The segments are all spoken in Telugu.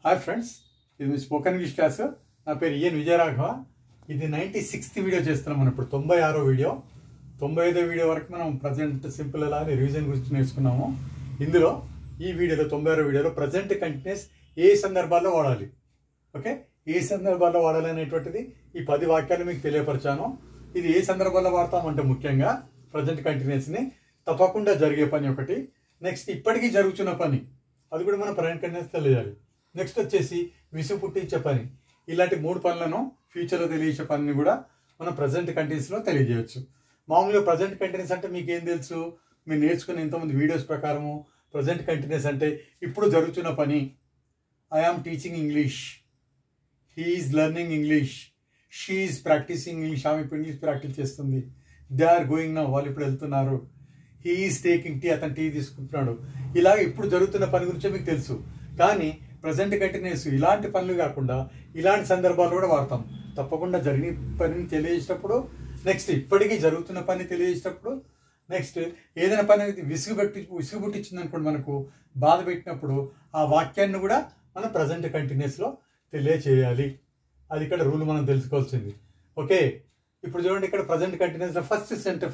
హాయ్ ఫ్రెండ్స్, ఇది మీ స్పోకెన్ ఇంగ్లీష్ క్లాస్. నా పేరు ఈఎన్ విజయరాఘవ. ఇది 96th వీడియో చేస్తున్నాం. మనం ఇప్పుడు 96వ వీడియో. 95వ వీడియో వరకు మనం ప్రజెంట్ సింపుల్ ఎలా అని రివిజన్ గురించి నేర్చుకున్నాము. ఇందులో ఈ వీడియోలో 96వ వీడియోలో ప్రజెంట్ కంటిన్యూస్ ఏ సందర్భాల్లో వాడాలి, ఓకే, ఏ సందర్భాల్లో వాడాలి అనేటువంటిది ఈ 10 వాక్యాలు మీకు తెలియపరిచాను. ఇది ఏ సందర్భాల్లో వాడతామంటే ముఖ్యంగా ప్రజెంట్ కంటిన్యూస్ని తప్పకుండా జరిగే పని ఒకటి, నెక్స్ట్ ఇప్పటికీ జరుగుతున్న పని, అది కూడా మనం ప్రజెంట్ కంటిన్యూస్ తెలియాలి. నెక్స్ట్ వచ్చేసి విసుగు పుట్టించే పని. ఇలాంటి 3 పనులను ఫ్యూచర్లో తెలియచే పనిని కూడా మనం ప్రజెంట్ కంటిన్యూస్లో తెలియజేయచ్చు. మామూలుగా ప్రజెంట్ కంటిన్యూస్ అంటే మీకు ఏం తెలుసు, మీరు నేర్చుకున్న ఇంతమంది వీడియోస్ ప్రకారము ప్రజెంట్ కంటిన్యూస్ అంటే ఇప్పుడు జరుగుతున్న పని. I am teaching English, he is learning English, she is practising English, ఆమె ఇప్పుడు ఇంగ్లీష్ ప్రాక్టీస్ చేస్తుంది. దే ఆర్ గోయింగ్ నౌ, వాళ్ళు ఇప్పుడు వెళ్తున్నారు. హీ ఈజ్ టేకింగ్ టీ, అతను టీ తీసుకుంటున్నాడు. ఇలా ఇప్పుడు జరుగుతున్న పని గురించే మీకు తెలుసు. కానీ ప్రజెంట్ కంటిన్యూస్ ఇలాంటి పనులు కాకుండా ఇలాంటి సందర్భాలు కూడా వాడతాం. తప్పకుండా జరిగిన పనిని తెలియజేసేటప్పుడు, నెక్స్ట్ ఇప్పటికీ జరుగుతున్న పని తెలియజేసేటప్పుడు, నెక్స్ట్ ఏదైనా పని విసుగు పుట్టించింది అనుకోండి, మనకు బాధ పెట్టినప్పుడు ఆ వాక్యాన్ని కూడా మనం ప్రజెంట్ కంటిన్యూస్లో తెలియచేయాలి. అది ఇక్కడ రూల్ మనం తెలుసుకోవాల్సింది. ఓకే, ఇప్పుడు చూడండి, ఇక్కడ ప్రజెంట్ కంటిన్యూస్లో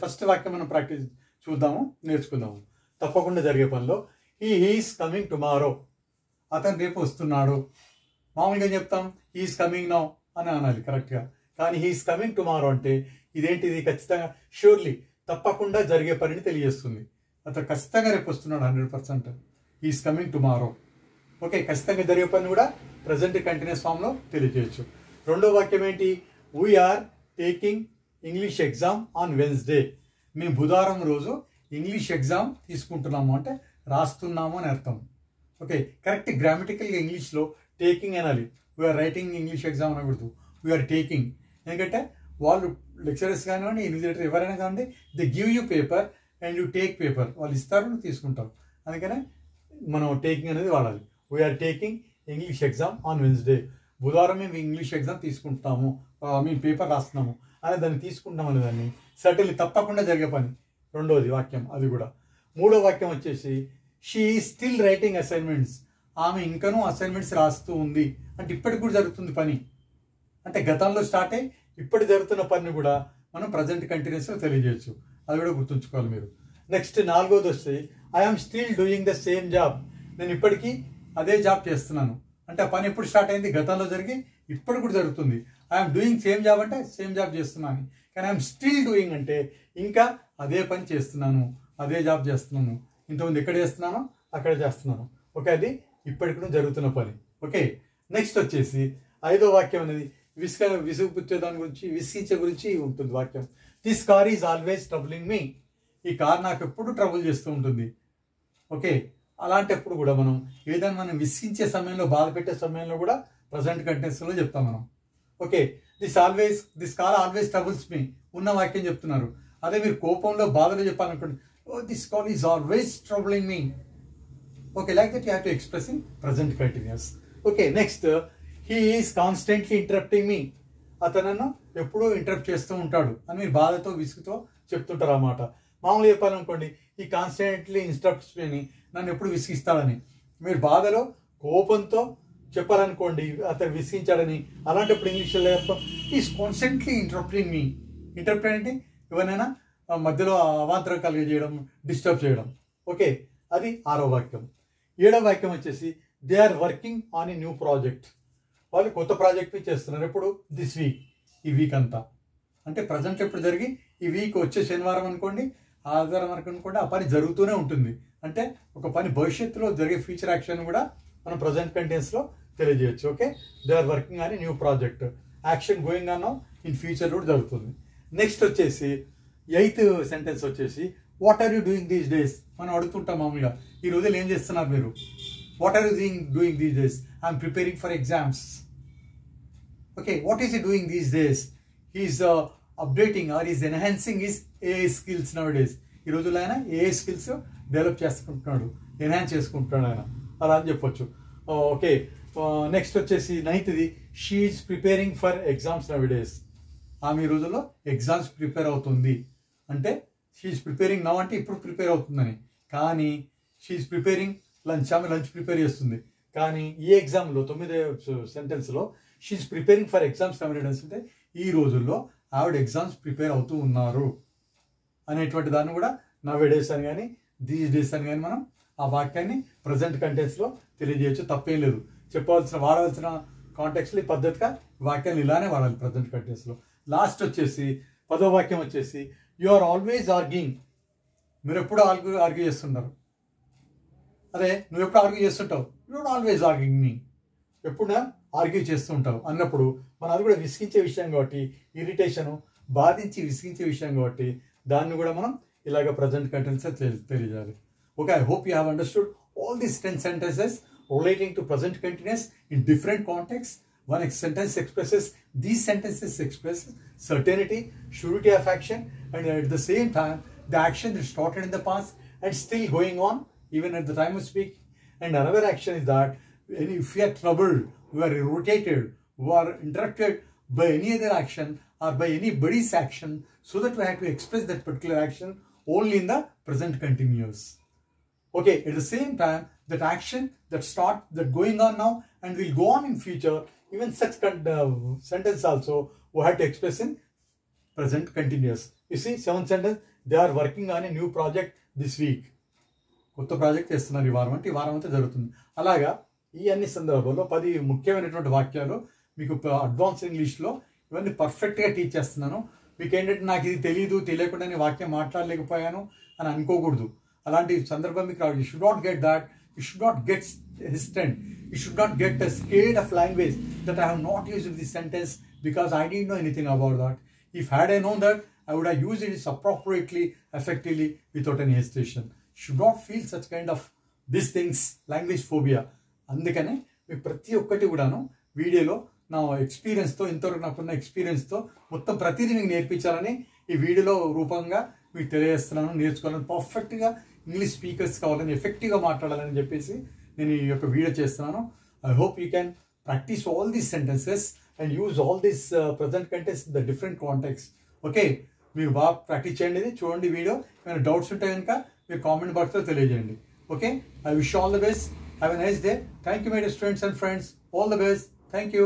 ఫస్ట్ వాక్యం మనం ప్రాక్టీస్ చూద్దాము, నేర్చుకుందాము. తప్పకుండా జరిగే పనిలో హీ ఈస్ కమింగ్ టుమారో, అతను రేపు వస్తున్నాడు. మామూలుగా ఏం చెప్తాం, హీఈస్ కమింగ్ నౌ అని అనాలి కరెక్ట్గా. కానీ హీఈస్ కమింగ్ టుమారో అంటే ఇదేంటిది, ఖచ్చితంగా షూర్లీ తప్పకుండా జరిగే పనిని తెలియజేస్తుంది. అతను ఖచ్చితంగా రేపు వస్తున్నాడు 100%. He's coming tomorrow. ఓకే, ఖచ్చితంగా జరిగే పని కూడా ప్రజెంట్ కంటిన్యూస్ ఫామ్లో తెలియజేయచ్చు. రెండో వాక్యం ఏంటి, we're taking English exam on Wednesday. మేము బుధవారం రోజు ఇంగ్లీష్ ఎగ్జామ్ తీసుకుంటున్నాము అంటే రాస్తున్నాము అని అర్థం. ఓకే, కరెక్ట్ గ్రామటికల్గా ఇంగ్లీష్లో టేకింగ్ అనాలి. వీఆర్ రైటింగ్ ఇంగ్లీష్ ఎగ్జామ్ అనకూడదు, వీఆర్ టేకింగ్. ఎందుకంటే వాళ్ళు లెక్చరర్స్ కానివ్వండి, ఇన్విజిలేటర్ ఎవరైనా కానివ్వండి, they give you paper and you take paper. వాళ్ళు ఇస్తారు, నువ్వు తీసుకుంటావు. అందుకనే మనం టేకింగ్ అనేది వాడాలి. We're taking English exam on Wednesday. బుధవారం మేము ఇంగ్లీష్ ఎగ్జామ్ తీసుకుంటాము, మేము పేపర్ రాస్తున్నాము అనే దాన్ని తీసుకుంటాం అనే దాన్ని సర్టన్లీ తప్పకుండా జరిగే పని. రెండోది వాక్యం అది కూడా. మూడో వాక్యం వచ్చేసి she is still writing assignments. ఆమె ఇంకనూ అసైన్మెంట్స్ రాస్తూ ఉంది అంటే ఇప్పటికి కూడా జరుగుతుంది పని. అంటే గతంలో స్టార్ట్ అయ్యి ఇప్పటి జరుగుతున్న పని కూడా మనం ప్రజెంట్ కంటిన్యూస్లో తెలియజేయచ్చు. అది కూడా గుర్తుంచుకోవాలి మీరు. నెక్స్ట్ నాలుగోది వస్తే I am still doing the same job. నేను ఇప్పటికీ అదే జాబ్ చేస్తున్నాను అంటే ఆ పని ఎప్పుడు స్టార్ట్ అయింది, గతంలో జరిగి ఇప్పుడు కూడా జరుగుతుంది. ఐఎమ్ డూయింగ్ సేమ్ జాబ్ అంటే సేమ్ జాబ్ చేస్తున్నాను. కానీ ఐఎమ్ స్టిల్ డూయింగ్ అంటే ఇంకా అదే పని చేస్తున్నాను, అదే జాబ్ చేస్తున్నాను. ఇంతకుముందు ఎక్కడ చేస్తున్నానో అక్కడ చేస్తున్నాను. ఓకే, అది ఇప్పటికి కూడా జరుగుతున్న పని. ఓకే, నెక్స్ట్ వచ్చేసి ఐదో వాక్యం అనేది విసుగు పుచ్చే దాని గురించి, విసిగించే గురించి ఉంటుంది వాక్యం. This car is always troubling me. ఈ కార్ నాకు ఎప్పుడు ట్రబుల్ చేస్తూ ఉంటుంది. ఓకే, అలాంటప్పుడు కూడా మనం ఏదైనా మనం విసిగించే సమయంలో, బాధ పెట్టే సమయంలో కూడా ప్రజెంట్ కంటిన్యూస్లో చెప్తాం మనం. Okay, this car always troubles me ఉన్న వాక్యం చెప్తున్నారు. అదే మీరు కోపంలో, బాధలో చెప్పాలనుకోండి, oh, this call is always troubling me. Okay, like that you have to express in present continuous. Okay, next, he is constantly interrupting me. అతనನ್ನು ఎప్పుడూ ఇంటరప్ట్ చేస్తూ ఉంటాడు అని మీరు బాధతో, విసుగుతో చెప్తుంటారు అన్నమాట. మామూలుగా చెప్పాలనుకోండి, ఈ కాన్స్టెంట్లీ ఇన్స్ట్రప్ట్స్ అని, నన్ను ఎప్పుడు విసిగిస్తాడని. మీరు బాధలో, కోపంతో చెప్పాలనుకోండి అతను విసిగించాడని, అలాంటప్పుడు ఇంగ్లీష్లో చెప్తాం is constantly interrupting me. Interrupt అంటే ఎవరైనా మధ్యలో అవాంతరం కలిగజేయడం, డిస్టర్బ్ చేయడం. ఓకే, అది ఆరో వాక్యం. ఏడో వాక్యం వచ్చేసి they are working on a new project. వాళ్ళు కొత్త ప్రాజెక్ట్ చేస్తున్నారు. ఎప్పుడు, దిస్ వీక్, ఈ వీక్ అంతా. అంటే ప్రజెంట్ ఎప్పుడు జరిగి ఈ వీక్ వచ్చే శనివారం అనుకోండి, ఆదివారం వరకు అనుకోండి, ఆ పని జరుగుతూనే ఉంటుంది. అంటే ఒక పని భవిష్యత్తులో జరిగే ఫ్యూచర్ యాక్షన్ కూడా మనం ప్రజెంట్ కంటిన్యూస్లో తెలియజేయచ్చు. Okay, they are working on a new project. Action going on in future కూడా జరుగుతుంది. నెక్స్ట్ వచ్చేసి 8th సెంటెన్స్ వచ్చేసి what are you doing these days. మనం అడుగుతుంటాం మామూలుగా, ఈ రోజులు ఏం చేస్తున్నారు మీరు. What are you doing these days. I'm preparing for exams. Okay, what is you doing these days. He is updating or is enhancing his AI skills now days. ఈ రోజుల్లో ఆయన ఏఐ స్కిల్స్ డెవలప్ చేసుకుంటున్నాడు, ఎన్హాన్స్ చేసుకుంటున్నాడు ఆయన, అలా అని చెప్పొచ్చు. ఓకే, నెక్స్ట్ వచ్చేసి 9th she is preparing for exams now days. ఆమె ఈ రోజుల్లో ఎగ్జామ్స్ ప్రిపేర్ అవుతుంది అంటే షీఈస్ ప్రిపేరింగ్ నవ్ అంటే ఇప్పుడు ప్రిపేర్ అవుతుందని. కానీ షీఈస్ ప్రిపేరింగ్ లంచ్, ఆమె లంచ్ ప్రిపేర్ చేస్తుంది. కానీ ఈ ఎగ్జామ్లో 9వ సెంటెన్స్లో షీఈస్ ప్రిపేరింగ్ ఫర్ ఎగ్జామ్స్ కమిటెన్స్ అంటే ఈ రోజుల్లో ఆవిడ ఎగ్జామ్స్ ప్రిపేర్ అవుతూ ఉన్నారు అనేటువంటి దాన్ని కూడా నవ్వేడేస్ అని కానీ దీస్ డేస్ అని కానీ మనం ఆ వాక్యాన్ని ప్రజెంట్ కంటెన్స్లో తెలియజేయచ్చు, తప్పేం లేదు. వాడవలసిన కాంటెక్స్లో ఈ పద్ధతిగా వాక్యాన్ని ఇలానే వాడాలి ప్రజెంట్ కంటెన్స్లో. లాస్ట్ వచ్చేసి 10వ వాక్యం వచ్చేసి యు ఆర్ ఆల్వేస్ ఆర్గ్యూయింగ్. మీరు ఎప్పుడు ఆర్గ్యూ చేస్తుంటారు. అదే నువ్వు ఎప్పుడు ఆర్గ్యూ చేస్తుంటావు, యు ఆర్ ఆల్వేస్ ఆర్గ్యూయింగ్ మీ, ఎప్పుడు ఆర్గ్యూ చేస్తూ ఉంటావు అన్నప్పుడు మనం అది కూడా విసిగించే విషయం కాబట్టి, ఇరిటేషను బాధించి విసిగించే విషయం కాబట్టి దాన్ని కూడా మనం ఇలాగ ప్రజెంట్ కంటెన్స్ తెలియజేయాలి. Okay, I hope you have understood all these 10 sentences relating to present continuous in different contexts. One sentence expresses, these sentences express certainty, surety of action, and at the same time the action that started in the past and still going on even at the time of speaking. And another action is that if you are troubled, you are irritated, you are interrupted by any other action or by anybody's action, so that we have to express that particular action only in the present continuous. Okay, at the same time, that action that going on now and will go on in future, even such sentence also we have to express in present continuous. You see, 7th sentence, they are working on a new project this week. కొత్త ప్రాజెక్ట్ చేస్తున్నారు ఈ వారం అంటే ఈ వారం అంతా జరుగుతుంది. అలాగా ఈ అన్ని సందర్భాల్లో 10 ముఖ్యమైనటువంటి వాక్యాలు మీకు అడ్వాన్స్ ఇంగ్లీష్లో ఇవన్నీ పర్ఫెక్ట్గా టీచ్ చేస్తున్నాను. మీకు ఏంటంటే నాకు ఇది తెలియకుండా నేను వాక్యం మాట్లాడలేకపోయాను అని అనుకోకూడదు. అలాంటి సందర్భం మీకు రాదు. You should not get that, you should not get hesitant, you should not get scared of language that I have not used this sentence because I didn't know anything about that. If had I known that, I would have used it appropriately, effectively, without any hesitation. You should not feel such kind of these things, language phobia. అందుకనే మీకు ప్రతి ఒక్కటి కూడాను వీడియోలో నా ఎక్స్పీరియన్స్తో, ఇంతవరకు నాకున్న ఎక్స్పీరియన్స్తో మొత్తం ప్రతిదీ మీకు నేర్పించాలని ఈ వీడియోలో రూపంగా మీకు తెలియజేస్తున్నాను. నేర్చుకోవాలని, పర్ఫెక్ట్గా ఇంగ్లీష్ స్పీకర్స్ కావాలని, ఎఫెక్టివ్గా మాట్లాడాలని చెప్పేసి నేను ఈ యొక్క వీడియో చేస్తున్నాను. I hope you can practice all these sentences and use all these present contains the different context. Okay, మీరు బాగా ప్రాక్టీస్ చేయండి, చూడండి వీడియో. ఏమైనా డౌట్స్ ఉంటే కనుక మీరు కామెంట్ బాక్స్లో తెలియజేయండి. Okay, I wish all the best. Have a nice day. Thank you my dear students and friends. All the best. Thank you.